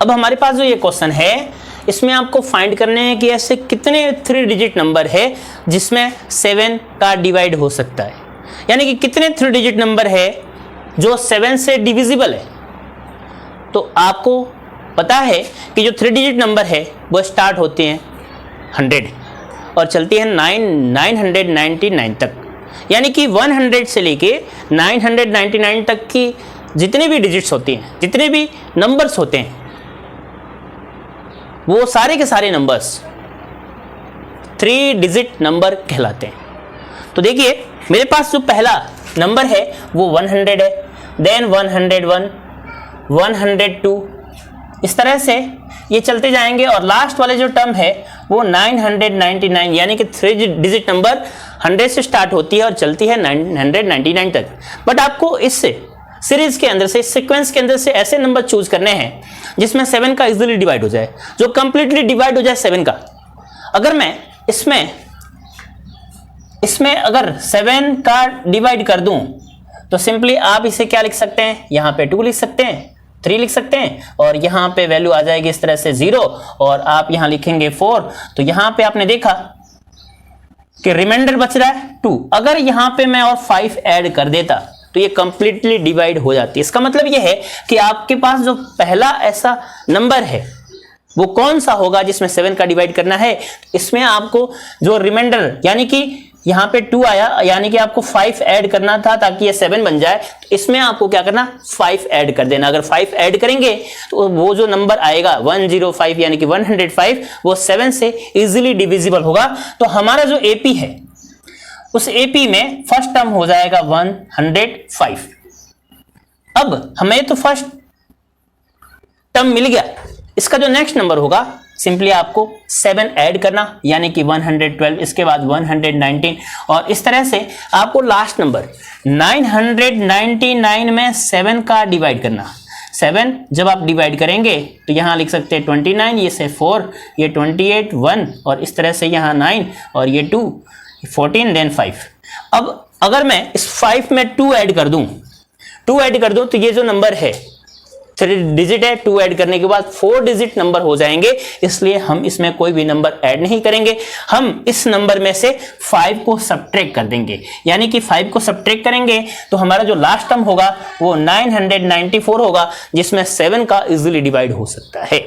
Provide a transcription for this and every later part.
अब हमारे पास जो ये क्वेश्चन है इसमें आपको फाइंड करने हैं कि ऐसे कितने 3 डिजिट नंबर है जिसमें 7 का डिवाइड हो सकता है, यानी कि कितने 3 डिजिट नंबर है जो 7 से डिविजिबल है। तो आपको पता है कि जो 3 डिजिट नंबर है वो स्टार्ट होते हैं 100 और चलती है 999 तक, यानी कि 100 से लेके 999 तक की जितने भी डिजिट्स होती हैं, जितने भी नंबर्स होते हैं, वो सारे के सारे नंबर्स 3 डिजिट नंबर कहलाते हैं। तो देखिए मेरे पास जो पहला नंबर है वो 100 है, देन 101, 102, इस तरह से ये चलते जाएंगे और लास्ट वाले जो टर्म है वो 999, यानी कि 3 डिजिट नंबर 100 से स्टार्ट होती है और चलती है 999 तक। बट आपको इससे सीरीज के अंदर से, इस सीक्वेंस के अंदर से ऐसे नंबर चूज करने हैं जिसमें 7 का इजीली डिवाइड हो जाए, जो कंप्लीटली डिवाइड हो जाए 7 का। अगर मैं इसमें अगर 7 का डिवाइड कर दूं तो सिंपली आप इसे क्या लिख सकते हैं, यहां पे 2 लिख सकते हैं, 3 लिख सकते हैं और यहां पे वैल्यू आ जाएगी इस तरह से 0 और आप यहां लिखेंगे 4। तो यहां पे आपने देखा कि रिमाइंडर बच रहा है 2। अगर यहां पे मैं और 5 ऐड कर देता तो ये कंप्लीटली डिवाइड हो जाती है। इसका मतलब ये है कि आपके पास जो पहला ऐसा नंबर है वो कौन सा होगा जिसमें 7 का डिवाइड करना है। इसमें आपको जो रिमाइंडर, यानी कि यहां पे 2 आया, यानी कि आपको 5 ऐड करना था ताकि ये 7 बन जाए, तो इसमें आपको क्या करना, 5 ऐड कर देना। अगर 5 ऐड करेंगे तो वो जो नंबर आएगा 105, यानी कि 105, वो 7 से इजीली डिविजिबल होगा। तो हमारा जो एपी है उस एपी में फर्स्ट टर्म हो जाएगा 105। अब हमें तो फर्स्ट टर्म मिल गया, इसका जो नेक्स्ट नंबर होगा सिंपली आपको 7 ऐड करना, यानी कि 112, इसके बाद 119 और इस तरह से आपको लास्ट नंबर 999 में 7 का डिवाइड करना। 7 जब आप डिवाइड करेंगे तो यहां लिख सकते हैं 29, ये से 4, ये 28, 1 और इस तरह से यहां 9 और ये 2, 14, देन 5। अब अगर मैं इस 5 में 2 ऐड कर दूं तो ये जो नंबर है 3 डिजिट है, 2 ऐड करने के बाद 4 डिजिट नंबर हो जाएंगे, इसलिए हम इसमें कोई भी नंबर ऐड नहीं करेंगे। हम इस नंबर में से 5 को सब्ट्रैक्ट कर देंगे, यानी कि 5 को सब्ट्रैक्ट करेंगे तो हमारा जो लास्ट टर्म होगा वो 994 होगा, जिसमें 7 का इजीली डिवाइड हो सकता है।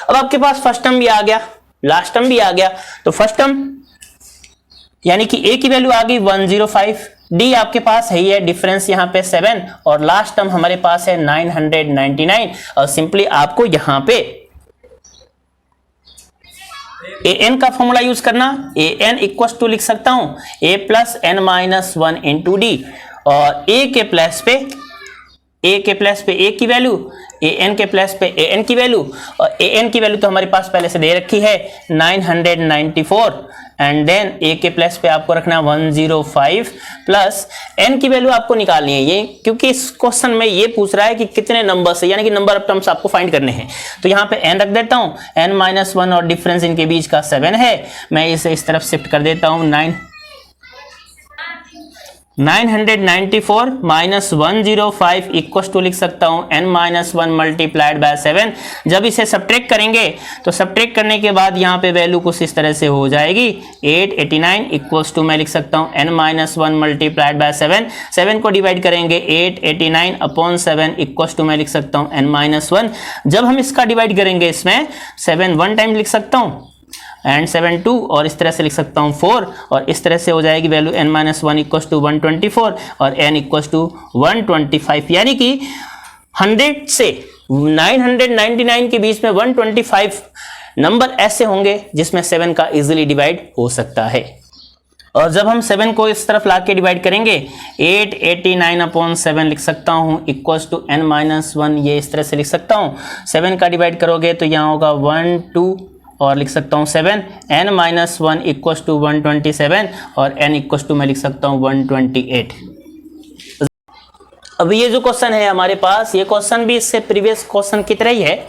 अब आपके पास फर्स्ट टर्म भी आ गया, लास्ट टर्म भी आ गया, तो फर्स्ट टर्म यानी कि ए की वैल्यू आ गई 105, डी आपके पास है ही है, डिफरेंस यहां पे 7 और लास्ट टर्म हमारे पास है 999 और सिंपली आपको यहां पे an का फॉर्मूला यूज करना। an इक्वल टू लिख सकता हूं a plus n minus 1 into D और a के प्लस पे a की वैल्यू, an के प्लस पे an की वैल्यू और an की वैल्यू तो हमारे पास पहले से दे रखी है 994 एंड देन a के प्लस पे आपको रखना 105 प्लस n की वैल्यू आपको निकालनी है, ये क्योंकि इस क्वेश्चन में ये पूछ रहा है कि कितने नंबर्स है, यानी कि नंबर ऑफ टर्म्स आपको फाइंड करने हैं। तो यहाँ पे n रख देता हूँ, n माइनस 1 और डिफरेंस इनके बीच का 7 है, मैं इसे इस तरफ शिफ्ट कर देता हूँ 994 माइनस 105 इक्वल टू लिख सकता हूं n माइनस 1 मल्टीप्लाइड बाय 7। जब इसे सब्ट्रैक्ट करेंगे तो सब्ट्रैक्ट करने के बाद यहां पे वैल्यू कुछ इस तरह से हो जाएगी 889 इक्वल टू मैं लिख सकता हूं n माइनस 1 मल्टीप्लाइड बाय 7। 7 को डिवाइड करेंगे 889 अपॉन 7 इक्वल टू मैं लिख सकता हूं n माइनस 1। जब हम इसका डिवाइड करेंगे इसमें 7 1 टाइम लिख सकता हूं एंड 7 2 और इस तरह से लिख सकता हूं 4 और इस तरह से हो जाएगी value n minus 1 equal to 124 और n इक्वल टू 125, यानी कि 100 से 999 के बीच में 125 नंबर ऐसे होंगे जिसमें 7 का इजीली डिवाइड हो सकता है। और जब हम 7 को इस तरफ ला के डिवाइड करेंगे 889 अपॉन 7 लिख सकता हूं इक्वल टू n माइनस 1, ये इस तरह से लिख सकता हूं। 7 का डिवाइड करोगे तो यहाँ होगा 1 2 और लिख सकता हूं 7, n माइनस 1 इक्वल टू 127 और n इक्वल टू मैं लिख सकता हूं 128। अब ये जो क्वेश्चन है हमारे पास, ये क्वेश्चन भी इससे प्रीवियस क्वेश्चन की तरह ही है।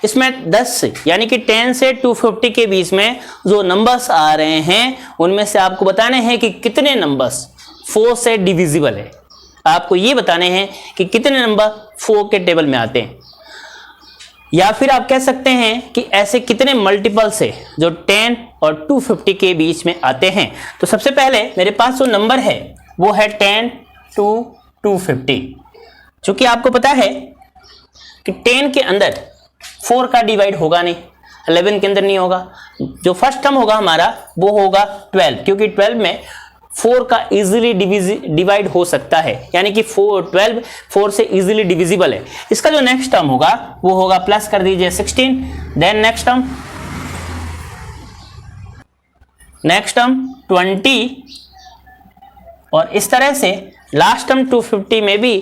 इसमें 10 से यानी कि 10 से 250 के बीच में जो नंबर्स आ रहे हैं उनमें से आपको बताने हैं कि कितने नंबर्स 4 से डिविजिबल है। आपको ये बताने हैं कि कितने नंबर 4 के टेबल में आते हैं। या फिर आप कह सकते हैं कि ऐसे कितने मल्टीपल से जो 10 और 250 के बीच में आते हैं। तो सबसे पहले मेरे पास जो नंबर है वो है 10 to 250। चूंकि आपको पता है कि 10 के अंदर 4 का डिवाइड होगा नहीं, 11 के अंदर नहीं होगा। जो फर्स्ट टर्म होगा हमारा वो होगा 12, क्योंकि 12 में 4 का इजीली डिवाइड हो सकता है, यानी कि 12 4 से इजीली डिविजिबल है। इसका जो नेक्स्ट टर्म होगा वो होगा, प्लस कर दीजिए 16, देन नेक्स्ट टर्म 20, और इस तरह से लास्ट टर्म 250 में भी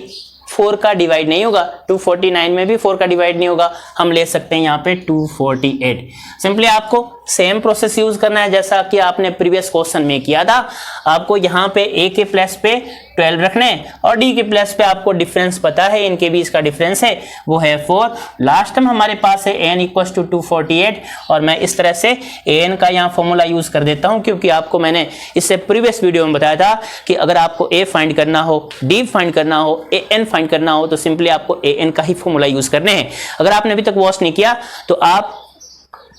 4 का डिवाइड नहीं होगा, 249 में भी 4 का डिवाइड नहीं होगा। हम ले सकते हैं यहाँ पे 248। सिंपली आपको सेम प्रोसेस यूज करना है जैसा कि आपने प्रीवियस क्वेश्चन में किया था। आपको यहाँ पे a के प्लस पे 12 रखने और d के प्लस पे आपको डिफरेंस पता है, इनके बीच का डिफरेंस है वो है 4। लास्ट टाइम हमारे पास है an इक्वल्स टू 248, और मैं इस तरह से an का यहाँ फॉर्मूला यूज कर देता हूँ, क्योंकि आपको मैंने इससे प्रीवियस वीडियो में बताया था कि अगर आपको a फाइंड करना हो, d फाइंड करना हो, an फाइंड करना हो, तो सिंपली आपको an का ही फॉर्मूला यूज करने हैं। अगर आपने अभी तक वॉच नहीं किया तो आप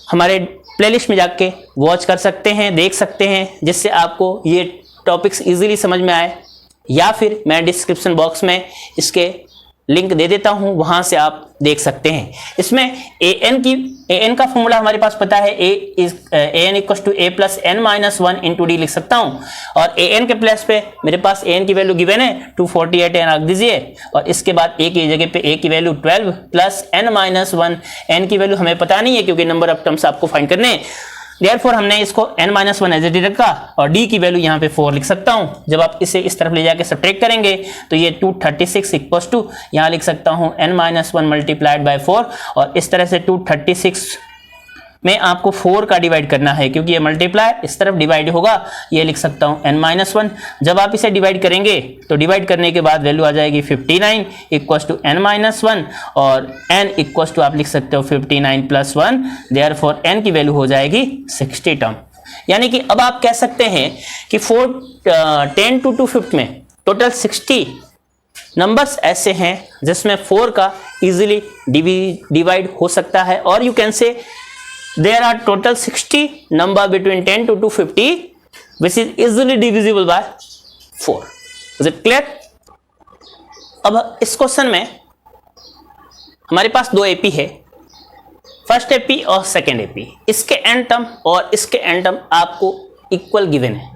हमारे प्लेलिस्ट में जाके वॉच कर सकते हैं, देख सकते हैं, जिससे आपको ये टॉपिक्स इजीली समझ में आए, या फिर मैं डिस्क्रिप्शन बॉक्स में इसके लिंक दे देता हूं, वहां से आप देख सकते हैं। इसमें an का फॉर्मूला हमारे पास पता है, an equals to a plus n minus 1 into d लिख सकता हूं, और an के प्लस पे मेरे पास an की वैल्यू गिवन है 248 n रख दीजिए, और इसके बाद a की जगह पे a की value 12 plus n minus 1, n की वैल्यू हमें पता नहीं है क्योंकि नंबर ऑफ टर्म्स आपको फाइंड करने हैं। Therefore हमने इसको n-1 एज इट इज रखा, और d की वैल्यू यहाँ पे 4 लिख सकता हूँ। जब आप इसे इस तरफ ले जाके सब्ट्रैक्ट करेंगे तो ये 236 इक्वल्स टू, यहाँ लिख सकता हूँ n-1 मल्टीप्लाइड बाय 4, और इस तरह से 236 में आपको 4 का डिवाइड करना है, क्योंकि ये मल्टीप्लाई इस तरफ डिवाइड होगा, ये लिख सकता हूँ n-1। जब आप इसे डिवाइड करेंगे तो डिवाइड करने के बाद वैल्यू आ जाएगी 59 इक्वल्स टू n-1, और n इक्वल्स टू आप लिख सकते हो 59 प्लस 1, देयरफॉर n की वैल्यू हो जाएगी 60 टर्म। यानी कि अब आप कह सकते हैं कि 10 to 250 में टोटल 60 नंबर्स ऐसे हैं जिसमें 4 का इजीली डिवाइड हो सकता है, और you can say there are total 60 number between 10 to 250 which is easily divisible by 4. Is it clear? अब इस क्वेश्चन में हमारे पास 2 एपी है, फर्स्ट एपी और सेकेंड एपी। इसके एंड टर्म और इसके एंड टर्म आपको इक्वल गिवन है,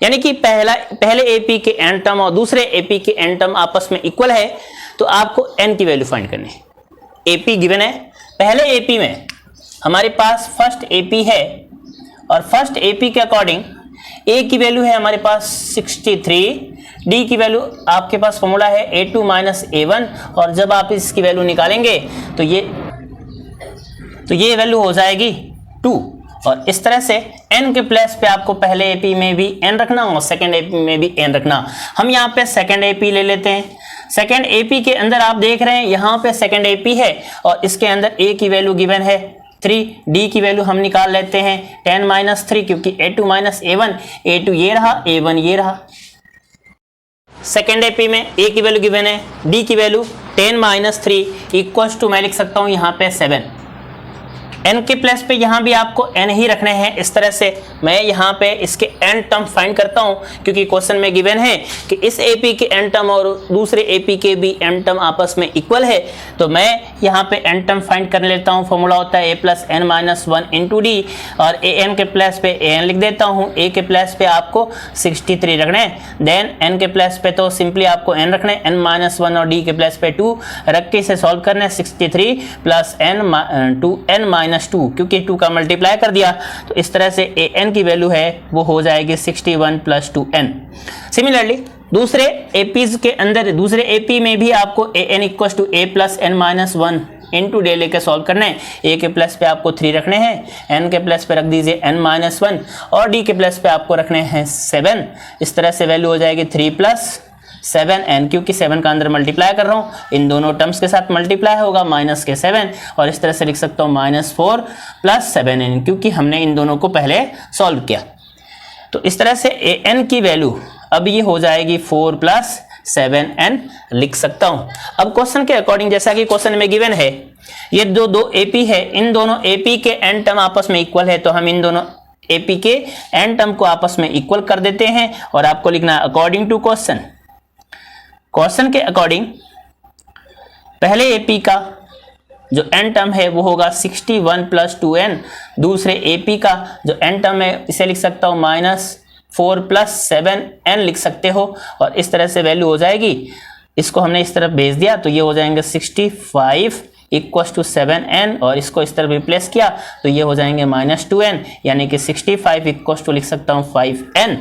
यानी कि पहले एपी के एंड टर्म और दूसरे एपी के एंड टर्म आपस में इक्वल है, तो आपको n की वैल्यू फाइंड करनी है। एपी गिवन है, पहले एपी में हमारे पास फर्स्ट एपी है, और फर्स्ट एपी के अकॉर्डिंग a की वैल्यू है हमारे पास 63, d की वैल्यू आपके पास फॉर्मूला है a2 माइनस a1, और जब आप इसकी वैल्यू निकालेंगे तो ये वैल्यू हो जाएगी 2, और इस तरह से n के प्लस पे आपको पहले एपी में भी n रखना और सेकेंड एपी में भी n रखना। हम यहाँ पे सेकेंड एपी ले लेते हैं। सेकेंड एपी के अंदर आप देख रहे हैं यहाँ पे सेकेंड एपी है, और इसके अंदर a की वैल्यू गिवन है 3, d की वैल्यू हम निकाल लेते हैं 10 माइनस 3, क्योंकि a2 माइनस a1, a2 ये रहा, a1 ये रहा। सेकेंड एपी में a की वैल्यू गिवन है, d की वैल्यू 10 माइनस 3 इक्वल्स टू, मैं लिख सकता हूं यहाँ पे 7। n के प्लस पे यहाँ भी आपको n ही रखने हैं। इस तरह से मैं यहाँ पे इसके n टर्म फाइंड करता हूँ, क्योंकि क्वेश्चन में गिवन है कि इस एपी के n टर्म और दूसरे एपी के भी n टर्म आपस में इक्वल है, तो मैं यहाँ पे n टर्म फाइंड कर लेता हूँ। फॉर्मूला होता है a plus n minus 1 into D, और an के प्लस पे an लिख देता हूँ, a के प्लस पे आपको 63 रखने हैं, देन n के प्लस पे तो सिंपली आपको n रखने, n माइनस 1 और d के प्लस पे 2 रख के इसे सॉल्व करना है। 63 प्लस n माइनस 2, क्योंकि 2 का मल्टीप्लाई कर दिया, तो इस तरह से an की वैल्यू है वो हो जाएगी 61 प्लस 2n। सिमिलरली दूसरे एपीज के अंदर, दूसरे एपी में भी आपको an equals to a plus n minus 1 into d लेके सॉल्व करना है। a के प्लस पे आपको 3 रखने हैं, n के प्लस पे रख दीजिए n माइनस 1, और d के प्लस पे आपको रखने हैं 7। इस तरह से वैल्यू हो जाएगी 3 प्लस 7n, क्योंकि 7 का अंदर मल्टीप्लाई कर रहा हूँ, इन दोनों टर्म्स के साथ मल्टीप्लाई होगा माइनस के 7, और इस तरह से लिख सकता हूँ माइनस 4 प्लस 7n, क्योंकि हमने इन दोनों को पहले सॉल्व किया। तो इस तरह से an की वैल्यू अब ये हो जाएगी 4 प्लस 7n लिख सकता हूँ। अब क्वेश्चन के अकॉर्डिंग, जैसा कि क्वेश्चन में गिवन है ये जो दो एपी है, इन दोनों एपी के एन टर्म आपस में इक्वल है, तो हम इन दोनों एपी के एन टर्म को आपस में इक्वल कर देते हैं और आपको लिखना है अकॉर्डिंग टू क्वेश्चन। क्वेश्चन के अकॉर्डिंग पहले एपी का जो एन टर्म है वो होगा 61 + 2n, दूसरे एपी का जो एन टर्म है इसे लिख सकता हूं -4 + 7n लिख सकते हो, और इस तरह से वैल्यू हो जाएगी। इसको हमने इस तरफ भेज दिया तो ये हो जाएंगे 65 = 7n, और इसको इस तरफ रिप्लेस किया तो ये हो जाएंगे -2n, यानी कि 65 = लिख सकता हूँ 5n,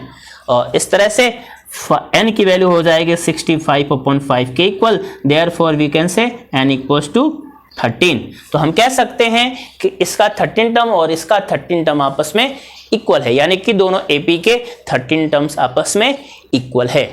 और इस तरह से n की वैल्यू हो जाएगी 65/5 के equal. Therefore we can say n = 13। तो हम कह सकते हैं कि इसका 13 टर्म और इसका 13 टर्म आपस में इक्वल है, यानी कि दोनों एपी के 13 टर्म्स आपस में इक्वल है।